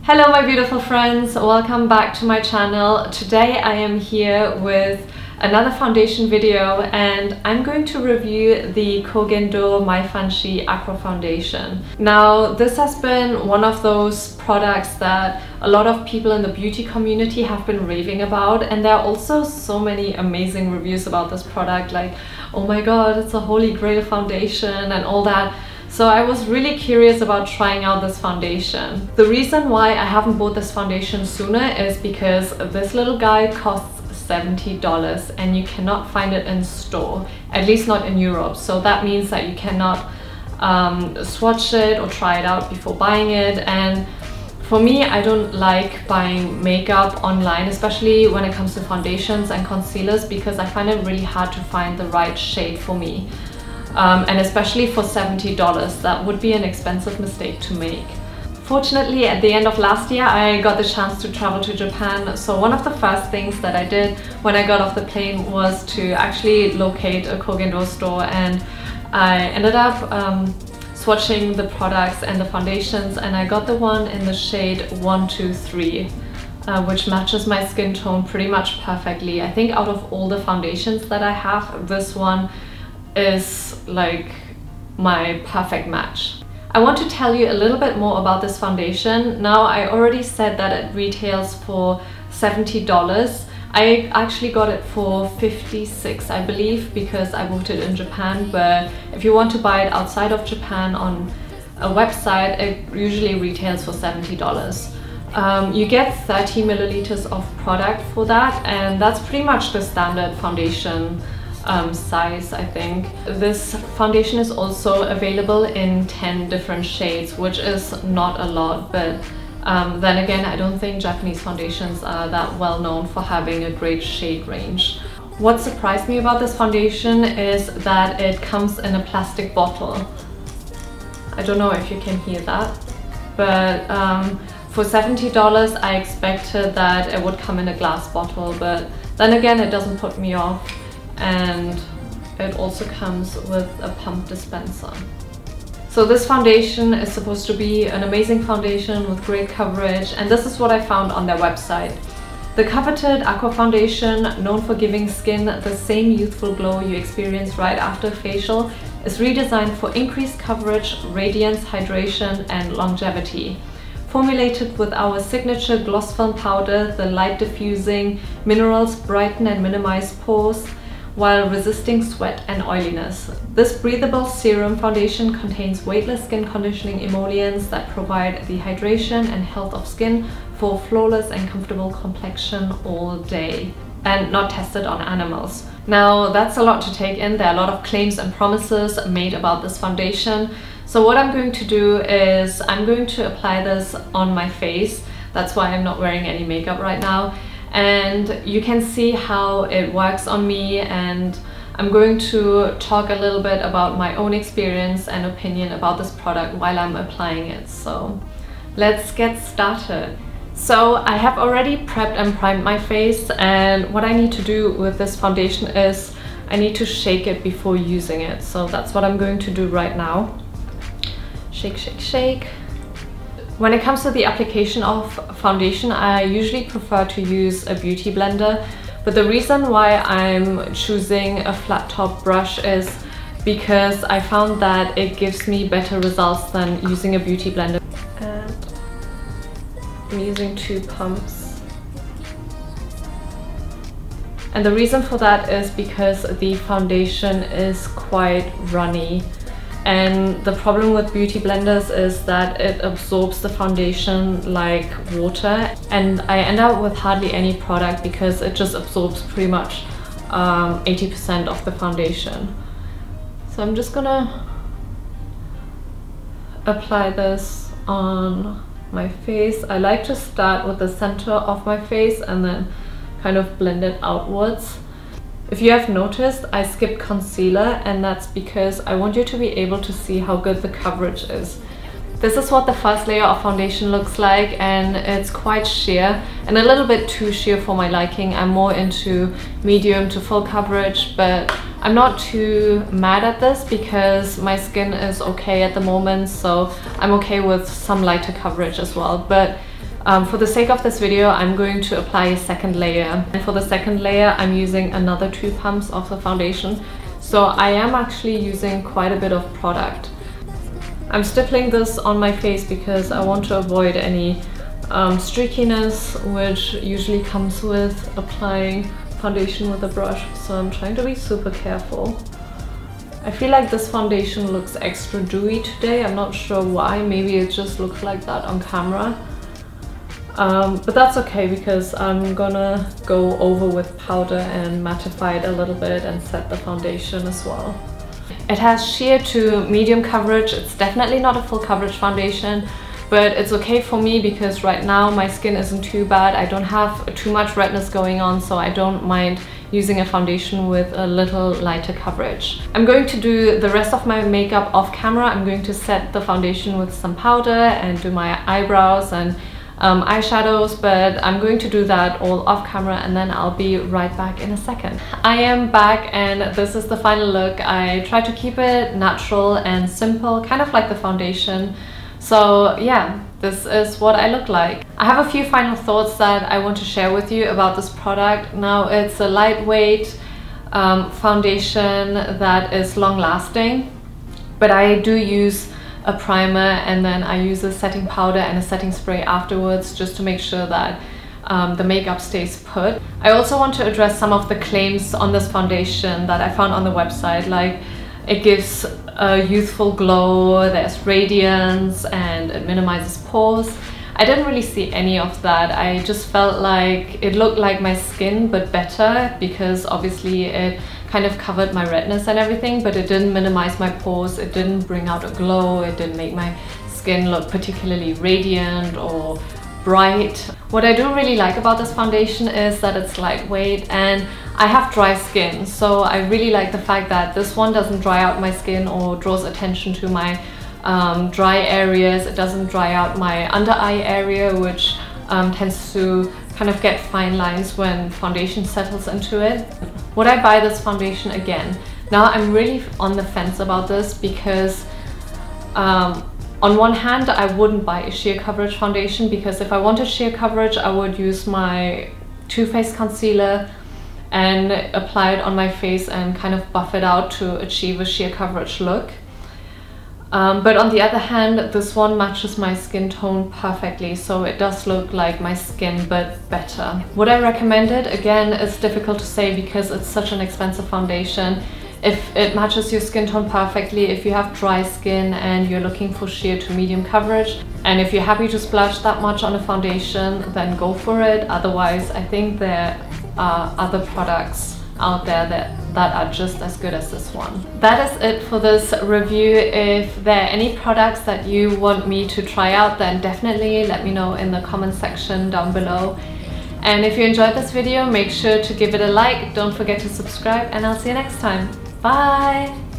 Hello my beautiful friends, welcome back to my channel. Today I am here with another foundation video and I'm going to review the Koh Gen Do Maifanshi Aqua foundation. Now this has been one of those products that a lot of people in the beauty community have been raving about, and there are also so many amazing reviews about this product, like, oh my god, it's a holy grail foundation and all that. So I was really curious about trying out this foundation. The reason why I haven't bought this foundation sooner is because this little guy costs $70 and you cannot find it in store, at least not in Europe. So that means that you cannot swatch it or try it out before buying it. And for me, I don't like buying makeup online, especially when it comes to foundations and concealers, because I find it really hard to find the right shade for me. And especially for $70, that would be an expensive mistake to make. Fortunately, at the end of last year, I got the chance to travel to Japan. So one of the first things that I did when I got off the plane was to actually locate a Koh Gen Do store, and I ended up swatching the products and the foundations, and I got the one in the shade 123, which matches my skin tone pretty much perfectly. I think out of all the foundations that I have, this one is like my perfect match. I want to tell you a little bit more about this foundation. Now, I already said that it retails for $70. I actually got it for $56, I believe, because I bought it in Japan, but if you want to buy it outside of Japan on a website, it usually retails for $70. You get 30 milliliters of product for that, and that's pretty much the standard foundation size, I think. This foundation is also available in 10 different shades, which is not a lot, but then again, I don't think Japanese foundations are that well known for having a great shade range. What surprised me about this foundation is that it comes in a plastic bottle. I don't know if you can hear that, but for $70 I expected that it would come in a glass bottle, but then again, it doesn't put me off. And it also comes with a pump dispenser. So this foundation is supposed to be an amazing foundation with great coverage, and this is what I found on their website. The coveted Aqua foundation, known for giving skin the same youthful glow you experience right after facial, is redesigned for increased coverage, radiance, hydration, and longevity. Formulated with our signature gloss film powder, the light diffusing minerals brighten and minimize pores while resisting sweat and oiliness. This breathable serum foundation contains weightless skin conditioning emollients that provide the hydration and health of skin for flawless and comfortable complexion all day, and not tested on animals. Now, that's a lot to take in. There are a lot of claims and promises made about this foundation. So what I'm going to do is I'm going to apply this on my face. That's why I'm not wearing any makeup right now. And you can see how it works on me, and I'm going to talk a little bit about my own experience and opinion about this product while I'm applying it. So let's get started. So I have already prepped and primed my face, and what I need to do with this foundation is I need to shake it before using it. So that's what I'm going to do right now. Shake, shake, shake. When it comes to the application of foundation, I usually prefer to use a beauty blender, but the reason why I'm choosing a flat top brush is because I found that it gives me better results than using a beauty blender. And I'm using 2 pumps. And the reason for that is because the foundation is quite runny. And the problem with beauty blenders is that it absorbs the foundation like water, and I end up with hardly any product because it just absorbs pretty much 80% of the foundation. So I'm just gonna apply this on my face. I like to start with the center of my face and then kind of blend it outwards. If you have noticed, I skipped concealer, and that's because I want you to be able to see how good the coverage is. This is what the first layer of foundation looks like, and it's quite sheer and a little bit too sheer for my liking. I'm more into medium to full coverage, but I'm not too mad at this because my skin is okay at the moment, so I'm okay with some lighter coverage as well. But For the sake of this video, I'm going to apply a second layer. And for the second layer, I'm using another 2 pumps of the foundation. So I am actually using quite a bit of product. I'm stippling this on my face because I want to avoid any streakiness, which usually comes with applying foundation with a brush. So I'm trying to be super careful. I feel like this foundation looks extra dewy today. I'm not sure why. Maybe it just looks like that on camera. But that's okay because I'm gonna go over with powder and mattify it a little bit and set the foundation as well. It has sheer to medium coverage. It's definitely not a full coverage foundation, but it's okay for me because right now my skin isn't too bad. I don't have too much redness going on, so I don't mind using a foundation with a little lighter coverage. I'm going to do the rest of my makeup off camera. I'm going to set the foundation with some powder and do my eyebrows and eyeshadows, but I'm going to do that all off camera and then I'll be right back in a second. I am back and this is the final look. I try to keep it natural and simple, kind of like the foundation. So yeah, this is what I look like. I have a few final thoughts that I want to share with you about this product. Now, it's a lightweight foundation that is long lasting, but I do use a primer and then I use a setting powder and a setting spray afterwards just to make sure that the makeup stays put. I also want to address some of the claims on this foundation that I found on the website, like it gives a youthful glow, there's radiance, and it minimizes pores. I didn't really see any of that. I just felt like it looked like my skin but better, because obviously it kind of covered my redness and everything, but it didn't minimize my pores, it didn't bring out a glow, it didn't make my skin look particularly radiant or bright. What I do really like about this foundation is that it's lightweight, and I have dry skin, so I really like the fact that this one doesn't dry out my skin or draws attention to my dry areas. It doesn't dry out my under eye area, which tends to kind of get fine lines when foundation settles into it. Would I buy this foundation again? Now, I'm really on the fence about this because on one hand, I wouldn't buy a sheer coverage foundation, because if I wanted sheer coverage, I would use my Too Faced concealer and apply it on my face and kind of buff it out to achieve a sheer coverage look. But on the other hand, this one matches my skin tone perfectly, so it does look like my skin but better. Would I recommend it? Again, it's difficult to say because it's such an expensive foundation. If it matches your skin tone perfectly, if you have dry skin and you're looking for sheer to medium coverage, and if you're happy to splurge that much on a foundation, then go for it. Otherwise, I think there are other products out there that are just as good as this one. That is it for this review. If there are any products that you want me to try out, then definitely let me know in the comment section down below. And if you enjoyed this video, make sure to give it a like, don't forget to subscribe, and I'll see you next time. Bye!